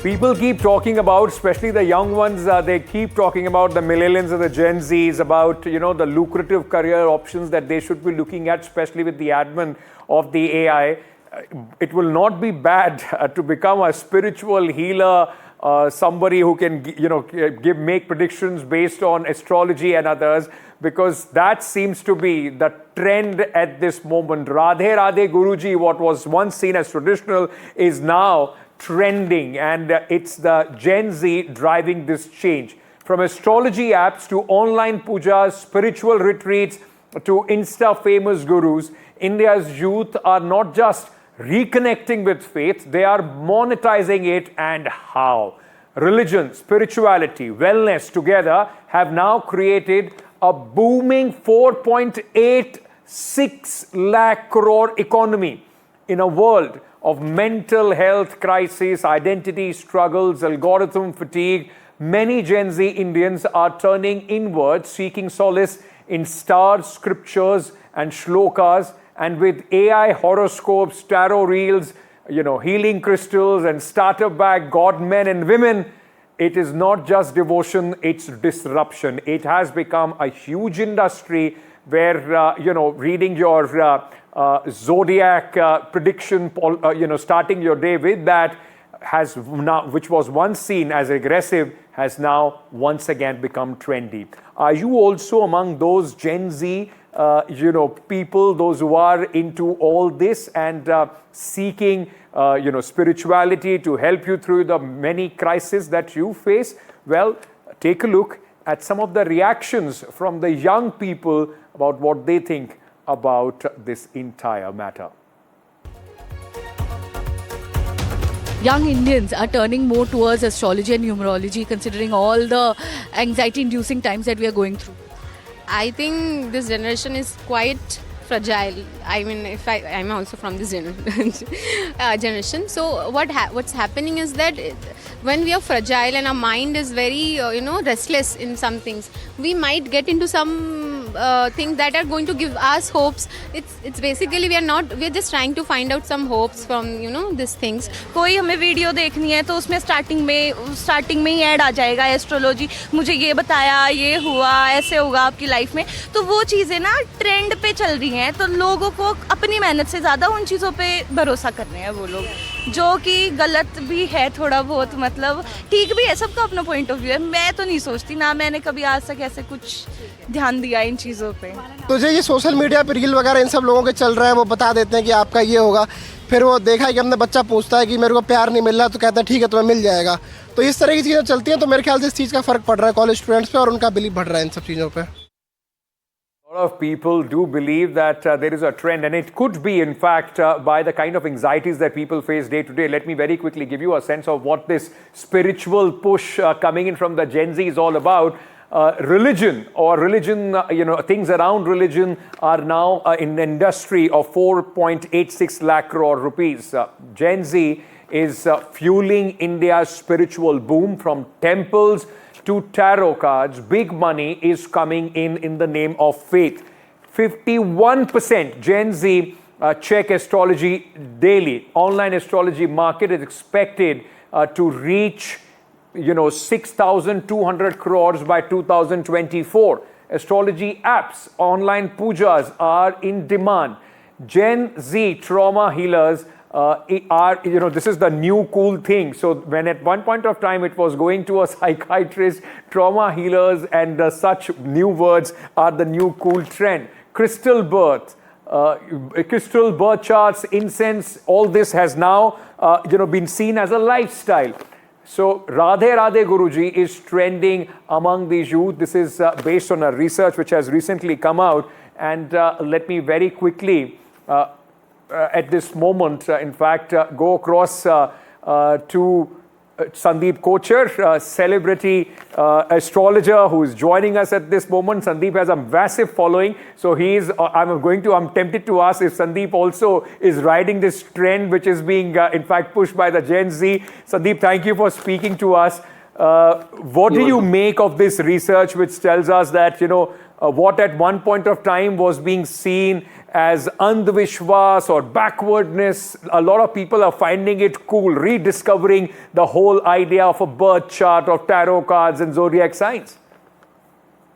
People keep talking about, especially the young ones, they keep talking about the millennials and the Gen Zs, about, the lucrative career options that they should be looking at, especially with the advent of the AI. It will not be bad to become a spiritual healer, somebody who can, make predictions based on astrology and others, because that seems to be the trend at this moment. Radhe Radhe Guruji, what was once seen as traditional, is now trending, and it's the Gen Z driving this change. From astrology apps to online pujas, spiritual retreats to Insta-famous gurus, India's youth are not just reconnecting with faith, they are monetizing it. And how? Religion, spirituality, wellness together have now created a booming 4.86 lakh crore economy in a world of mental health crises, identity struggles, algorithm fatigue. Many Gen Z Indians are turning inward, seeking solace in stars, scriptures, and shlokas. And with AI horoscopes, tarot reels, healing crystals, and starter-backed godmen and women, it is not just devotion, it's disruption. It has become a huge industry where, reading your zodiac prediction, starting your day with that, has now, which was once seen as aggressive, has now once again become trendy. Are you also among those Gen Z, people, those who are into all this and seeking, spirituality to help you through the many crises that you face? Well, take a look at some of the reactions from the young people about what they think about this entire matter. Young Indians are turning more towards astrology and numerology, considering all the anxiety-inducing times that we are going through. I think this generation is quite fragile. I mean, I'm also from this generation. So what's happening is that when we are fragile and our mind is very, restless in some things, we might get into some things that are going to give us hopes. It's basically we're just trying to find out some hopes from these things. कोई हमें video देखनी है तो उसमें starting में ही add आ जाएगा astrology, मुझे ये बताया, ये हुआ, ऐसे होगा आपकी लाइफ में. तो वो चीज़ें ना ट्रेंड पे चल रही हैं, तो लोगों को अपनी मेहनत से ज़्यादा उन चीज़ों पे भरोसा कर रहे हैं वो लोग, जो कि गलत भी है थोड़ा बहुत, मतलब ठीक भी है, सबका अपना पॉइंट ऑफ व्यू है. मैं तो नहीं सोचती ना, मैंने कभी आज तक ऐसे कुछ ध्यान दिया इन चीज़ों पे. तो जो ये सोशल मीडिया पे रील वगैरह इन सब लोगों के चल रहा है, वो बता देते हैं कि आपका ये होगा, फिर वो देखा है कि हमने बच्चा पूछता है कि मेरे को प्यार नहीं मिल रहा, तो कहता है ठीक है तुम्हें मिल जाएगा. तो इस तरह की चीज़ें चलती हैं. तो मेरे ख्याल से इस चीज़ का फ़र्क पड़ रहा है कॉलेज स्टूडेंट्स पे, और उनका बिलीव बढ़ रहा है इन सब चीज़ों पे. A lot of people do believe that there is a trend, and it could be, in fact, by the kind of anxieties that people face day to day. Let me very quickly give you a sense of what this spiritual push coming in from the Gen Z is all about. Religion, things around religion are now in an industry of 4.86 lakh crore rupees. Gen Z is fueling India's spiritual boom. From temples to tarot cards, big money is coming in the name of faith. 51% Gen Z check astrology daily. Online astrology market is expected to reach 6,200 crores by 2024. Astrology apps, online pujas are in demand. Gen Z trauma healers are, this is the new cool thing. So when at one point of time it was going to a psychiatrist, trauma healers and such new words are the new cool trend. Crystal birth charts, incense, all this has now, been seen as a lifestyle. So Radhe Radhe Guruji is trending among these youth. This is based on a research which has recently come out. And let me very quickly, at this moment, in fact, go across to Sandeep Kochar, celebrity astrologer who is joining us at this moment. Sandeep has a massive following. So I'm tempted to ask if Sandeep also is riding this trend which is being, in fact, pushed by the Gen Z. Sandeep, thank you for speaking to us. What do you make of this research which tells us that, what at one point of time was being seen as andhvishwas or backwardness. A lot of people are finding it cool, rediscovering the whole idea of a birth chart, of tarot cards and zodiac signs.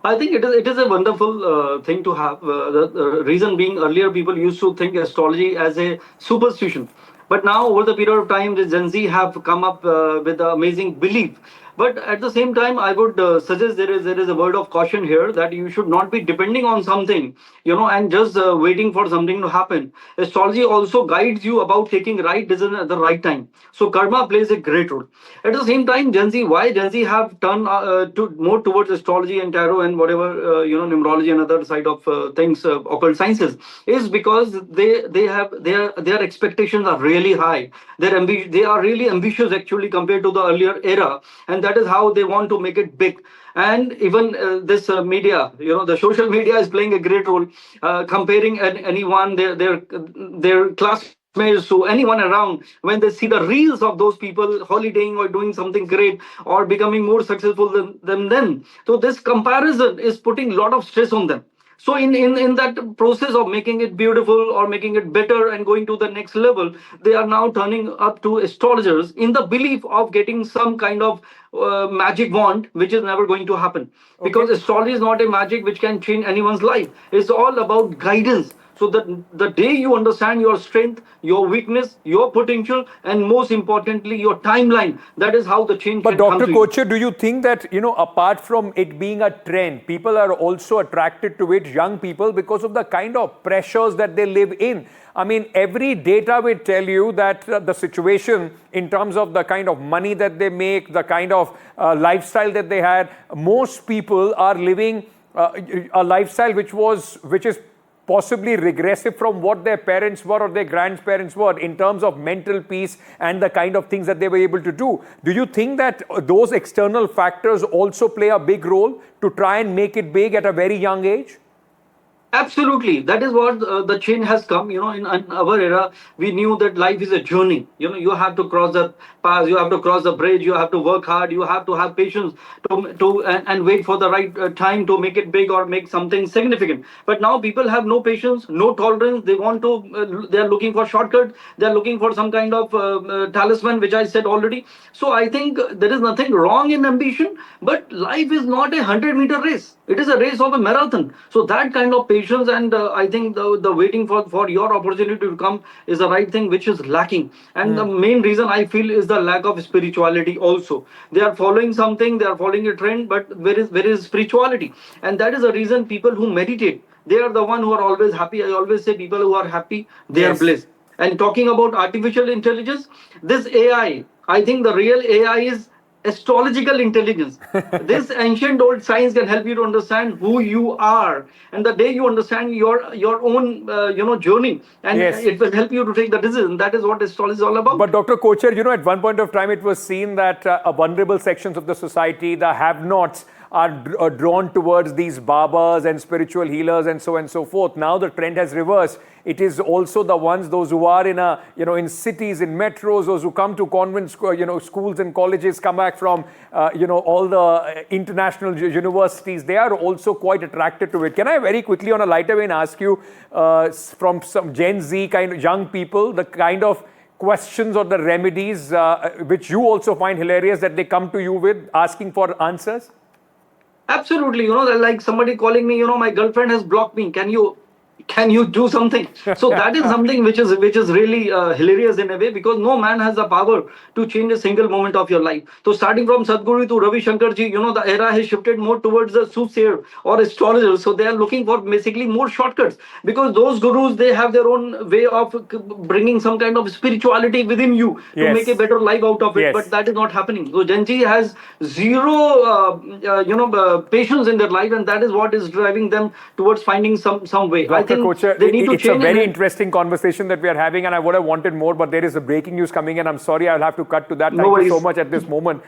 I think it is a wonderful thing to have. The reason being, earlier people used to think astrology as a superstition. But now, over the period of time, the Gen Z have come up with the amazing belief. But at the same time, I would suggest there is a word of caution here, that you should not be depending on something, and just waiting for something to happen. Astrology also guides you about taking right decision at the right time. So karma plays a great role. At the same time, why Gen Z have turned more towards astrology and tarot and whatever, numerology and other side of things, occult sciences, is because their expectations are really high. They are really ambitious actually compared to the earlier era, and that is how they want to make it big. And even this media, the social media is playing a great role, comparing anyone, their classmates to anyone around. When they see the reels of those people holidaying or doing something great or becoming more successful than them, so this comparison is putting a lot of stress on them. So in that process of making it beautiful or making it better and going to the next level, they are now turning up to astrologers in the belief of getting some kind of magic wand, which is never going to happen. Because astrology is not a magic which can change anyone's life. It's all about guidance. So that the day you understand your strength, your weakness, your potential, and most importantly, your timeline, that is how the change can come to you. But Dr. Kocher, do you think that, apart from it being a trend, people are also attracted to it, young people, because of the kind of pressures that they live in? I mean, every data will tell you that the situation in terms of the kind of money that they make, the kind of lifestyle that they had, most people are living a lifestyle which is possibly regressive from what their parents were or their grandparents were in terms of mental peace and the kind of things that they were able to do. Do you think that those external factors also play a big role to try and make it big at a very young age? Absolutely. That is what the change has come. In our era, we knew that life is a journey. You have to cross the path, you have to cross the bridge, you have to work hard, you have to have patience and wait for the right time to make it big or make something significant. But now people have no patience, no tolerance. They are looking for shortcuts. They are looking for some kind of talisman, which I said already. So I think there is nothing wrong in ambition, but life is not a 100-meter race. It is a race of a marathon. So that kind of patience and I think the waiting for your opportunity to come is the right thing, which is lacking. And the main reason I feel is the lack of spirituality also. They are following something, they are following a trend, but where is spirituality? And that is the reason people who meditate, they are the one who are always happy. I always say people who are happy, they are blessed. And talking about artificial intelligence, this AI, I think the real AI is astrological intelligence. This ancient old science can help you to understand who you are, and the day you understand your own journey, and it will help you to take the decision. That is what astrology is all about. But Dr. Kocher, at one point of time it was seen that vulnerable sections of the society, the have-nots, are drawn towards these babas and spiritual healers and so on and so forth. Now the trend has reversed. It is also the ones, those who are in cities, in metros, those who come to convent schools and colleges, come back from all the international universities. They are also quite attracted to it. Can I very quickly on a lighter vein ask you from some Gen Z kind of young people, the kind of questions or the remedies which you also find hilarious that they come to you with asking for answers? Absolutely. Like somebody calling me, my girlfriend has blocked me. Can you do something? So that is something which is really hilarious in a way, because no man has the power to change a single moment of your life. So starting from Sadhguru to Ravi Shankar ji, the era has shifted more towards the soothsayer or astrologer. So they are looking for basically more shortcuts, because those gurus, they have their own way of bringing some kind of spirituality within you to make a better life out of it. But that is not happening. So Gen Z has zero patience in their life, and that is what is driving them towards finding some way. I think Kocher, they need to it's change. A very interesting conversation that we are having, and I would have wanted more, but there is a breaking news coming in. I'm sorry, I'll have to cut to that. Thank you so much at this moment.